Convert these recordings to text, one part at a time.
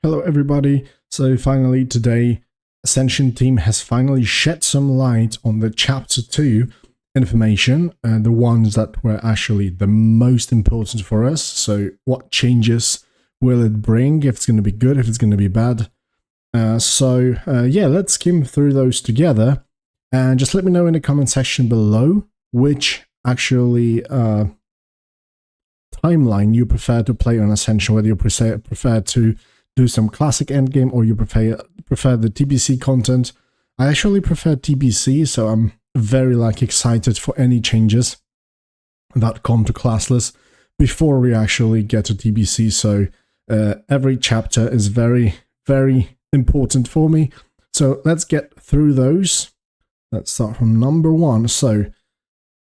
Hello everybody, so finally today Ascension Team has finally shed some light on the Chapter 2 information, the ones that were actually the most important for us. So what changes will it bring, if it's going to be good, if it's going to be bad. Yeah, let's skim through those together and just let me know in the comment section below which actually timeline you prefer to play on Ascension, whether you prefer to do some classic endgame or you prefer the TBC content. I actually prefer TBC, so I'm very excited for any changes that come to classless before we actually get to TBC. So every chapter is very, very important for me. So let's get through those. Let's start from number 1. So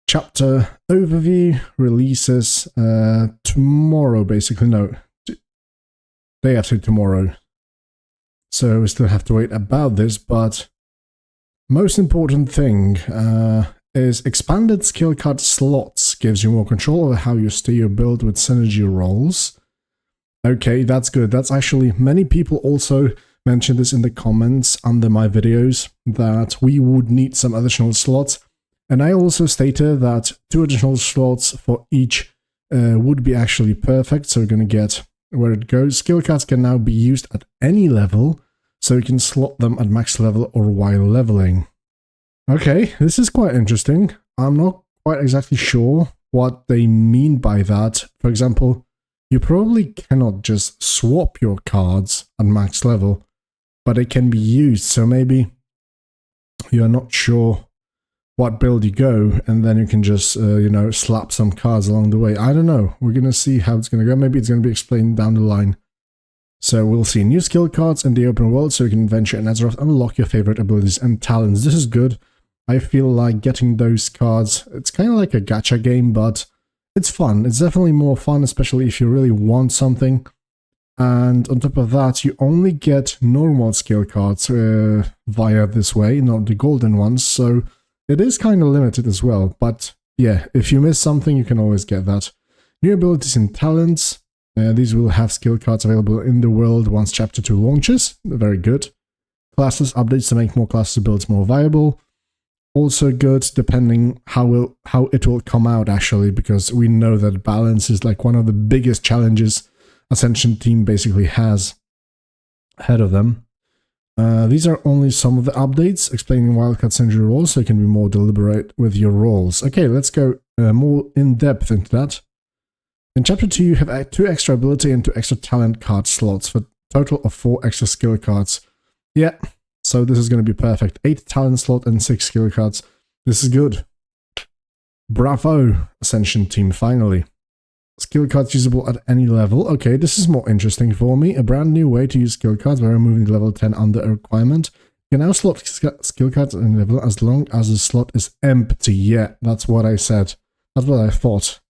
chapter overview releases tomorrow, basically. No, day after tomorrow. So we still have to wait about this, but most important thing is expanded skill card slots gives you more control over how you steer your build with synergy rolls. Okay, that's good. That's actually, many people also mentioned this in the comments under my videos, that we would need some additional slots. And I also stated that 2 additional slots for each would be actually perfect. So we're going to get where it goes. Skill cards can now be used at any level, so you can slot them at max level or while leveling. Okay, this is quite interesting. I'm not quite exactly sure what they mean by that. For example, you probably cannot just swap your cards at max level, but they can be used. So maybe you're not sure what build you go, and then you can just, slap some cards along the way. I don't know. We're going to see how it's going to go. Maybe it's going to be explained down the line. So we'll see new skill cards in the open world, so you can venture in Azeroth and unlock your favorite abilities and talents. This is good. I feel like getting those cards, it's kind of like a gacha game, but it's fun. It's definitely more fun, especially if you really want something. And on top of that, you only get normal skill cards via this way, not the golden ones. So it is kind of limited as well, but yeah, if you miss something, you can always get that. New abilities and talents. These will have skill cards available in the world once Chapter 2 launches. Very good. Classes updates to make more classes builds more viable. Also good, depending how it will come out, actually, because we know that balance is like one of the biggest challenges Ascension Team basically has ahead of them. These are only some of the updates, explaining wildcard synergy rolls so you can be more deliberate with your rolls. Okay, let's go more in depth into that. In Chapter 2, you have 2 extra ability and 2 extra talent card slots for a total of 4 extra skill cards. Yeah, so this is going to be perfect. 8 talent slot and 6 skill cards. This is good. Bravo, Ascension Team, finally. Skill cards usable at any level. Okay, this is more interesting for me. A brand new way to use skill cards by removing the level 10 under a requirement. You can now slot skill cards at any level as long as the slot is empty. Yeah, that's what I said. That's what I thought.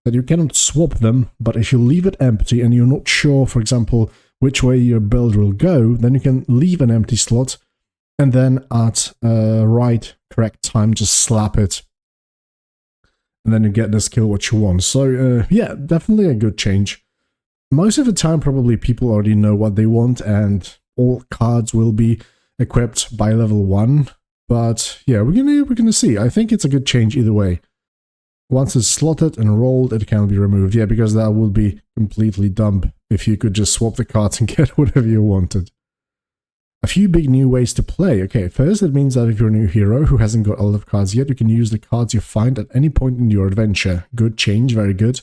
That you cannot swap them, but if you leave it empty and you're not sure, for example, which way your build will go, then you can leave an empty slot and then at correct time just slap it. And then you get the skill what you want. So yeah, definitely a good change. Most of the time probably people already know what they want and all cards will be equipped by level 1. But yeah, we're gonna see. I think it's a good change either way. Once it's slotted and rolled, it can be removed. Yeah, because that would be completely dumb if you could just swap the cards and get whatever you wanted. A few big new ways to play. Okay, first it means that if you're a new hero who hasn't got a lot of cards yet, you can use the cards you find at any point in your adventure. Good change, very good.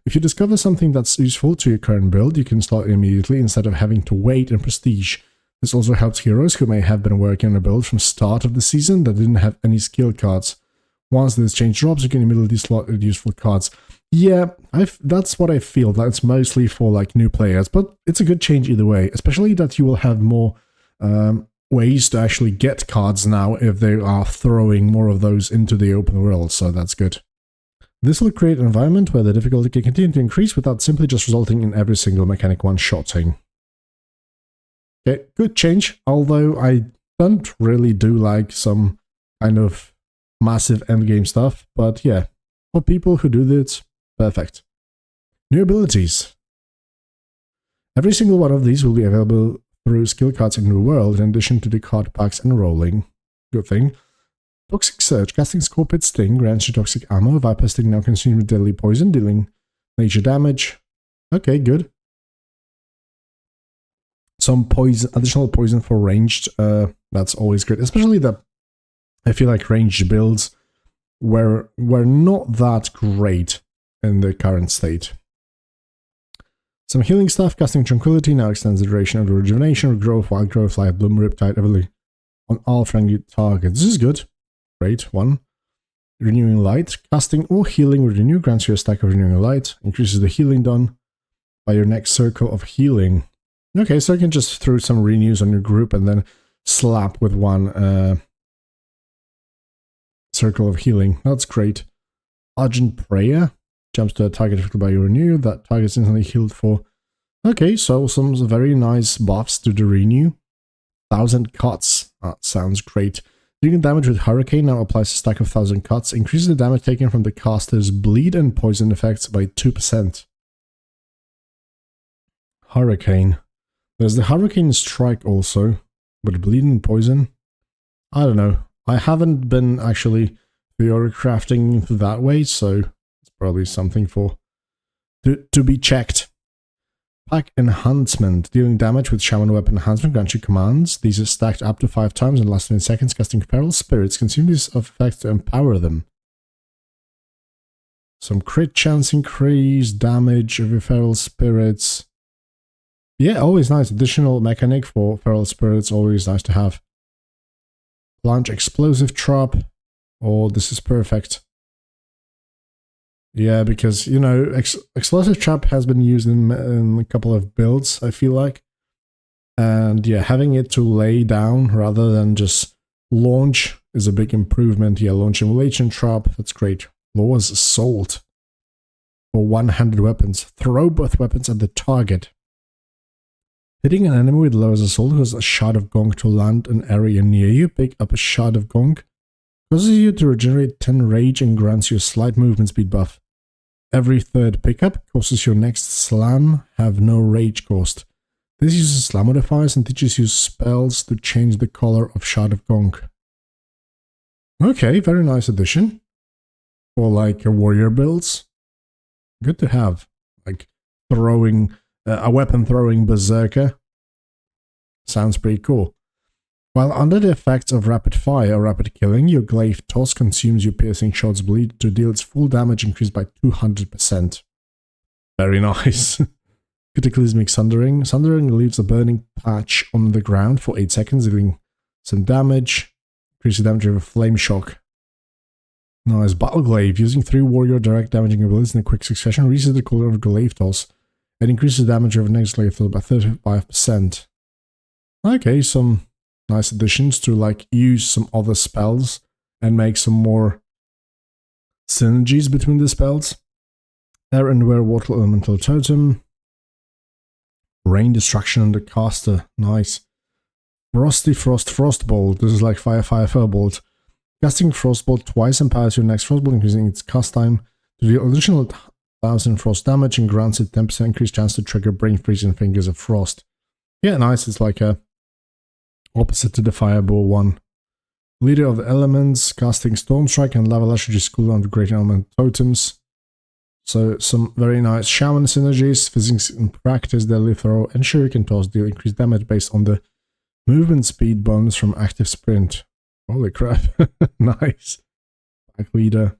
If you discover something that's useful to your current build, you can start immediately instead of having to wait in Prestige. This also helps heroes who may have been working on a build from start of the season that didn't have any skill cards. Once this change drops, you can immediately slot useful cards. Yeah, that's what I feel. That's mostly for new players, but it's a good change either way, especially that you will have more ways to actually get cards now if they are throwing more of those into the open world, so that's good. This will create an environment where the difficulty can continue to increase without simply just resulting in every single mechanic one-shotting. Okay, good change, although I don't really do like some kind of massive endgame stuff, but yeah, for people who do this, perfect. New abilities. Every single one of these will be available through skill cards in the world, in addition to the card packs and rolling. Good thing. Toxic Surge. Casting Scorpion Sting grants you toxic ammo. Viper Sting now consumes with deadly poison, dealing major damage. Okay, good. Some poison, additional poison for ranged. That's always good. Especially the, I feel like ranged builds were not that great in the current state. Some healing stuff. Casting Tranquility now extends the duration of the rejuvenation, regrowth, wild growth, life bloom, riptide, ability on all friendly targets. This is good. Great. 1. Renewing Light. Casting or healing with Renew grants you a stack of Renewing Light. Increases the healing done by your next circle of healing. Okay, so you can just throw some renews on your group and then slap with one circle of healing. That's great. Urgent Prayer. Jumps to a target affected by your renew. That target is instantly healed for. Okay, so some very nice buffs to the renew. 1,000 cuts. That sounds great. Dealing damage with Hurricane now applies a stack of 1,000 cuts. Increases the damage taken from the caster's bleed and poison effects by 2%. Hurricane. There's the Hurricane Strike also, but bleed and poison. I don't know. I haven't been actually theory crafting that way, so probably something for to be checked. Pack Enhancement. Dealing damage with Shaman Weapon Enhancement grants you commands. These are stacked up to 5 times and last 10 seconds. Casting Feral Spirits. Consume these effects to empower them. Some crit chance increase, damage of your Feral Spirits. Yeah, always nice. Additional mechanic for Feral Spirits, always nice to have. Launch Explosive Trap. Oh, this is perfect. Yeah, because, you know, Explosive Trap has been used in a couple of builds, I feel like. And yeah, having it to lay down rather than just launch is a big improvement. Yeah, Launch Immolation Trap, that's great. Lowers Assault for one-handed weapons. Throw both weapons at the target. Hitting an enemy with lowers Assault causes a shard of gong to land an area near you. Pick up a shard of gong. Causes you to regenerate 10 rage and grants you a slight movement speed buff. Every third pickup causes your next slam have no rage cost. This uses slam modifiers and teaches you spells to change the color of Shard of Gong. Okay, very nice addition. For like warrior builds. Good to have. Like throwing, a weapon throwing berserker. Sounds pretty cool. While under the effects of rapid fire or rapid killing, your glaive toss consumes your piercing shot's bleed to deal its full damage increased by 200%. Very nice. Cataclysmic Sundering. Sundering leaves a burning patch on the ground for 8 seconds, dealing some damage. Increases damage with a flame shock. Nice. Battle Glaive. Using 3 warrior direct damaging abilities in a quick succession, raises the cooldown of glaive toss and increases damage of the next glaive toss by 35%. Okay, some nice additions to like use some other spells and make some more synergies between the spells. Air and Wear Water Elemental Totem. Rain Destruction on the caster. Nice. Frosty Frost Frostbolt. This is like Fire Firebolt. Casting Frostbolt twice empowers your next Frostbolt, increasing its cast time to deal additional 1,000 frost damage and grants it 10% increased chance to trigger Brain Freeze and Fingers of Frost. Yeah, nice. It's like a opposite to the Fireball one. Leader of the Elements, casting Storm Strike and Lava Lash, which is cooldown to Great Element Totems. So some very nice Shaman synergies, Physics in Practice, Deadly Throw, and Shuriken Toss deal increased damage based on the movement speed bonus from Active Sprint. Holy crap. Nice. Pack Leader.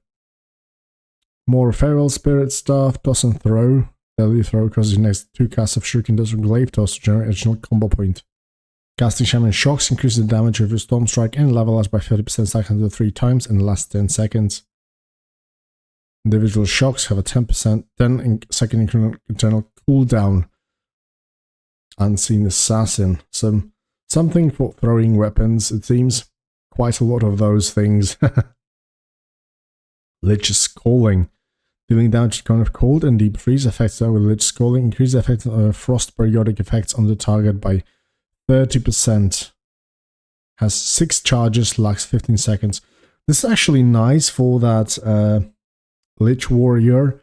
More Feral Spirit stuff, Toss and Throw. Deadly Throw causes your next 2 casts of Shuriken Toss or Glaive Toss to generate additional combo point. Casting Shaman Shocks increases the damage of your Storm Strike and Lava Lash by 30% stacked until 3 times in the last 10 seconds. Individual shocks have a 10% 10-second internal cooldown. Unseen Assassin. Something for throwing weapons, it seems. Quite a lot of those things. Lich's Calling. Dealing damage to kind of cold and deep freeze effects with Lich's Calling. Increase the effect of frost periodic effects on the target by 30%. Has 6 charges, lasts 15 seconds. This is actually nice for that Lich Warrior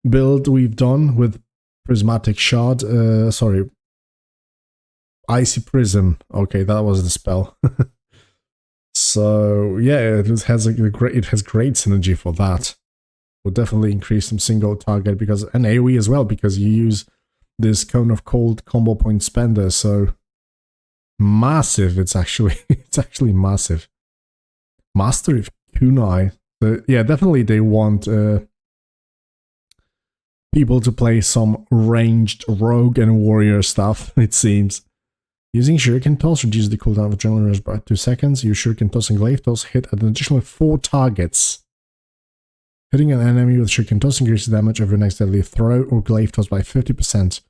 build we've done with Prismatic Shard. Icy Prism. Okay, that was the spell. So yeah, it has great synergy for that. Will definitely increase some single target because and AoE as well because you use this Cone of Cold combo point spender. So massive. It's actually massive. Master of Kunai. So yeah, definitely they want people to play some ranged rogue and warrior stuff. It seems. Using Shuriken Toss reduces the cooldown of Adrenaline Rush by 2 seconds. Use Shuriken Toss and Glaive Toss hit at an additional 4 targets. Hitting an enemy with Shuriken Toss increases damage of your next deadly throw or Glaive Toss by 50%.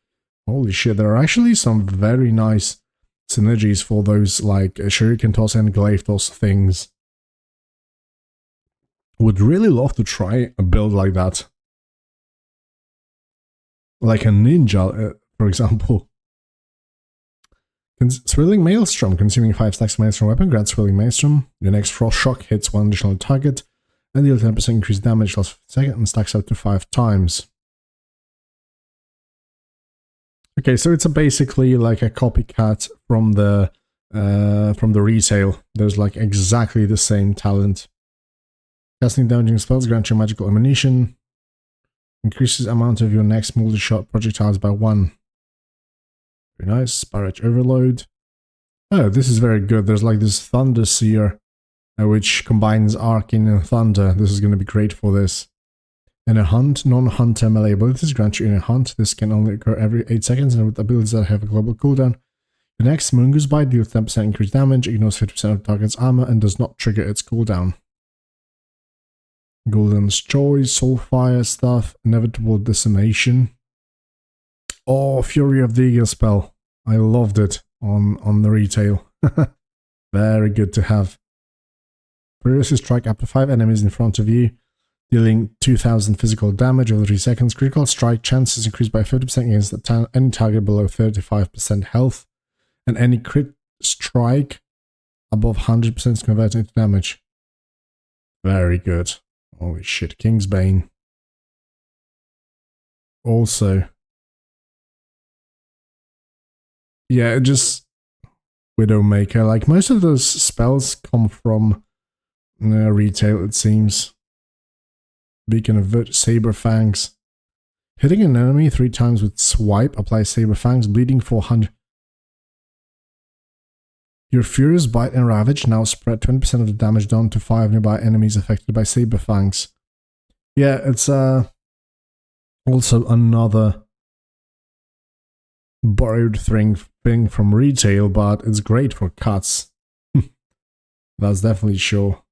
Holy shit, there are actually some very nice synergies for those like Shuriken Toss and Glaive Toss things. Would really love to try a build like that. Like a ninja, for example. Swirling Maelstrom, consuming 5 stacks of Maelstrom weapon, grants Swirling Maelstrom. Your next Frost Shock hits 1 additional target, and deals 10% increased damage last 50 seconds and stacks up to 5 times. Okay, so it's basically like a copycat from the retail. There's like exactly the same talent. Casting damaging spells grants you magical ammunition. Increases amount of your next multi-shot projectiles by 1. Very nice. Barrage Overload. Oh, this is very good. There's like this Thunder Seer, which combines Arcane and Thunder. This is going to be great for this. In a hunt, non-hunter melee abilities grant you in a hunt. This can only occur every 8 seconds and with abilities that have a global cooldown. The next Mungus Bite deals 10% increased damage, ignores 50% of the target's armor, and does not trigger its cooldown. Golden's Choice, Soulfire stuff, Inevitable Decimation. Oh, Fury of the Eagle spell. I loved it on the retail. Very good to have. Furiously strike up to 5 enemies in front of you, dealing 2000 physical damage over 3 seconds. Critical strike chances increased by 50% against any target below 35% health, and any crit strike above 100% is converted into damage. Very good. Holy shit, Kingsbane. Also, yeah, just Widowmaker. Like most of those spells come from retail, it seems. Beacon of Saberfangs. Hitting an enemy 3 times with Swipe applies Saberfangs, bleeding 400. Your Furious Bite and Ravage now spread 20% of the damage done to 5 nearby enemies affected by Saberfangs. Yeah, it's also another borrowed thing from retail, but it's great for cuts. That's definitely sure.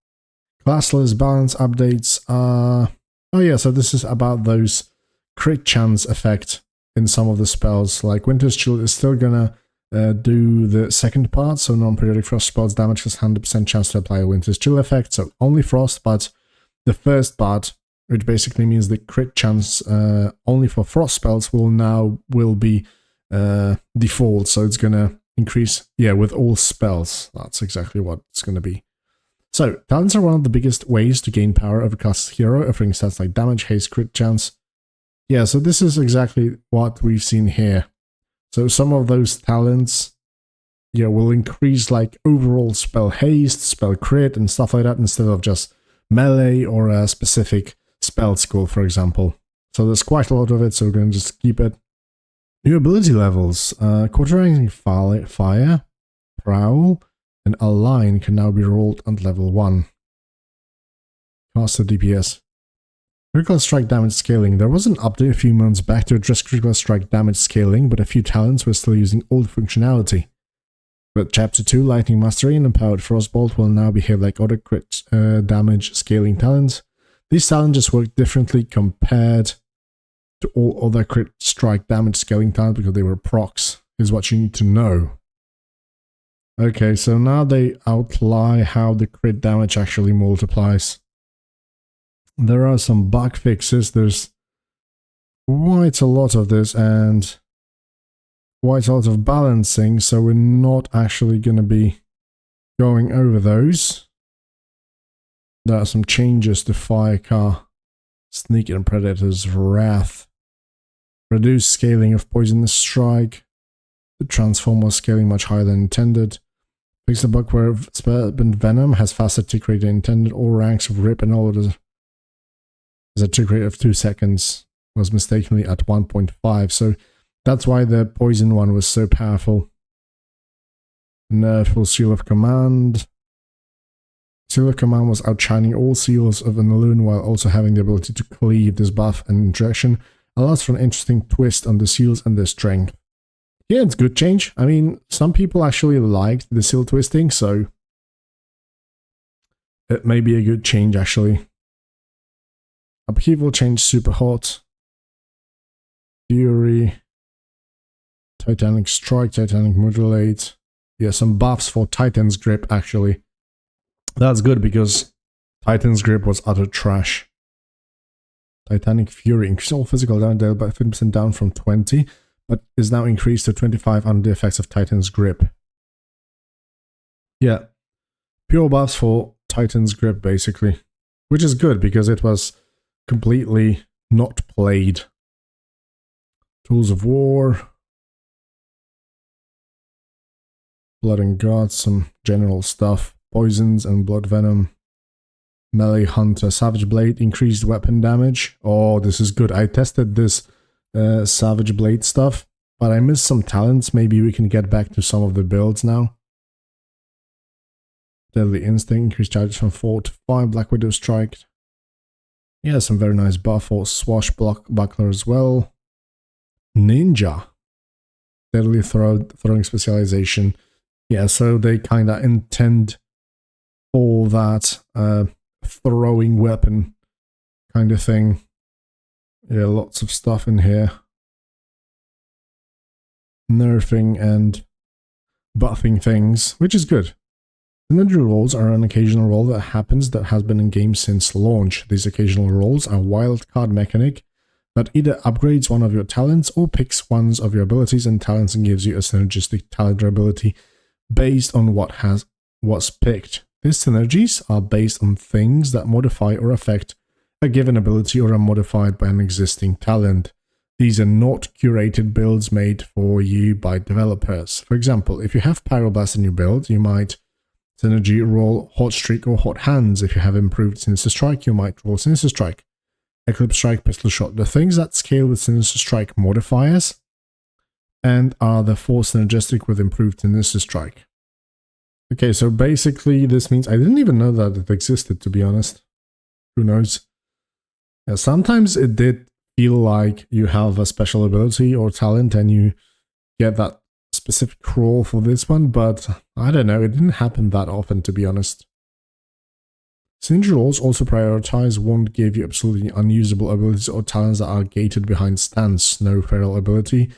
Classless balance updates are... Oh yeah, so this is about those crit chance effect in some of the spells. Like Winter's Chill is still gonna do the second part, so non-periodic frost spells damage has 100% chance to apply a Winter's Chill effect, so only frost, but the first part, which basically means the crit chance only for frost spells will be default, so it's gonna increase, yeah, with all spells. That's exactly what it's gonna be. So, talents are one of the biggest ways to gain power over class hero, offering stats like damage, haste, crit chance. Yeah, so this is exactly what we've seen here. So some of those talents, yeah, will increase like overall spell haste, spell crit, and stuff like that, instead of just melee or a specific spell skill, for example. So there's quite a lot of it, so we're going to just keep it. New ability levels. Cauterizing Fire, Prowl, and Align can now be rolled at level 1. Caster DPS. Critical strike damage scaling. There was an update a few months back to address critical strike damage scaling, but a few talents were still using old functionality. But Chapter 2, Lightning Mastery and Empowered Frostbolt will now behave like other crit damage scaling talents. These talents just work differently compared to all other crit strike damage scaling talents because they were procs, is what you need to know. Okay, so now they outline how the crit damage actually multiplies. There are some bug fixes. There's quite a lot of this and quite a lot of balancing, so we're not actually going to be going over those. There are some changes to Firecar, Sneak and Predator's Wrath, reduce scaling of Poisonous Strike, The transform was scaling much higher than intended. Fix the bug where Spellbound Venom has faster tick rate than intended. All ranks of Rip and all of the is a tick rate of 2 seconds. Was mistakenly at 1.5. So that's why the poison one was so powerful. Nerf Seal of Command. Seal of Command was outshining all seals of an Loon while also having the ability to cleave. This buff and interaction allows for an interesting twist on the seals and their strength. Yeah, it's good change. I mean, some people actually liked the seal twisting, so it may be a good change actually. Upheaval change super hot. Fury. Titanic Strike, Titanic Mutilate. Yeah, some buffs for Titan's Grip actually. That's good because Titan's Grip was utter trash. Titanic Fury. Increase all physical damage dealt by 50% down from 20, but is now increased to 25 under the effects of Titan's Grip. Yeah. Pure buffs for Titan's Grip basically. Which is good because it was completely not played. Tools of War. Blood and Guts, some general stuff. Poisons and Blood Venom. Melee Hunter, Savage Blade, increased weapon damage. Oh, this is good. I tested this Savage Blade stuff, but I missed some talents. Maybe we can get back to some of the builds now. Deadly Instinct, increased charges from 4 to 5. Black Widow Strike. Yeah, some very nice buff for Swashbuckler as well. Ninja. Deadly Throwing Specialization. Yeah, so they kind of intend all that throwing weapon kind of thing. Yeah, lots of stuff in here. Nerfing and buffing things, which is good. Synergy rolls are an occasional roll that happens that has been in game since launch. These occasional rolls are a wildcard mechanic that either upgrades one of your talents or picks one of your abilities and talents and gives you a synergistic talent or ability based on what's picked. These synergies are based on things that modify or affect a given ability or are modified by an existing talent. These are not curated builds made for you by developers. For example, if you have Pyroblast in your build, you might synergy roll Hot Streak or Hot Hands. If you have improved Sinister Strike, you might roll Sinister Strike. Eclipse Strike, Pistol Shot. The things that scale with Sinister Strike modifiers and are therefore synergistic with improved Sinister Strike. Okay, so basically this means I didn't even know that it existed, to be honest. Who knows? Yeah, sometimes it did feel like you have a special ability or talent and you get that specific roll for this one, but I don't know, it didn't happen that often, to be honest. Synergy rolls also prioritize won't give you absolutely unusable abilities or talents that are gated behind stance, no feral ability.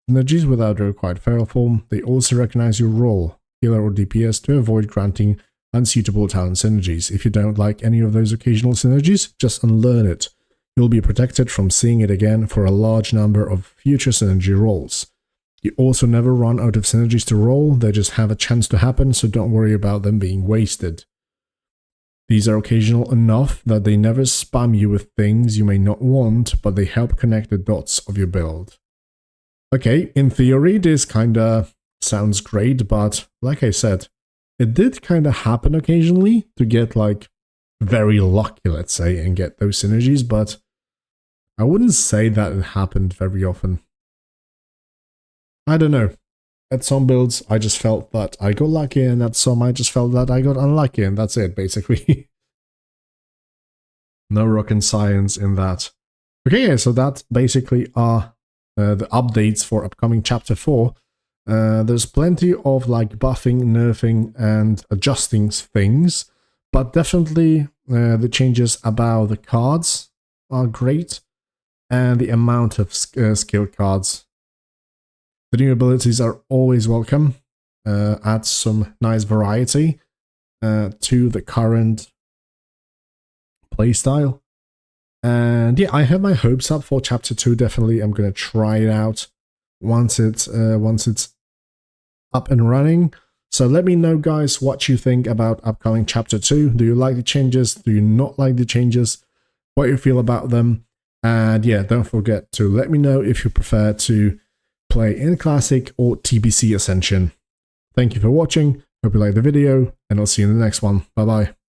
Synergies without the required feral form. They also recognize your role, healer or DPS, to avoid granting unsuitable talent synergies. If you don't like any of those occasional synergies, just unlearn it. You'll be protected from seeing it again for a large number of future synergy rolls. You also never run out of synergies to roll, they just have a chance to happen, so don't worry about them being wasted. These are occasional enough that they never spam you with things you may not want, but they help connect the dots of your build. Okay, in theory this kinda sounds great, but like I said, it did kinda happen occasionally to get like very lucky, let's say, and get those synergies, but I wouldn't say that it happened very often. I don't know. At some builds, I just felt that I got lucky, and at some, I just felt that I got unlucky, and that's it, basically. No rocket science in that. Okay, so that basically are the updates for upcoming Chapter 4. There's plenty of like buffing, nerfing, and adjusting things, but definitely the changes about the cards are great, and the amount of skill cards. The new abilities are always welcome, add some nice variety to the current playstyle. And yeah, I have my hopes up for Chapter 2, definitely. I'm going to try it out once it's up and running. So let me know, guys, what you think about upcoming Chapter 2. Do you like the changes? Do you not like the changes? What you feel about them? And yeah, don't forget to let me know if you prefer to play in Classic or TBC Ascension. Thank you for watching, hope you liked the video, and I'll see you in the next one. Bye bye.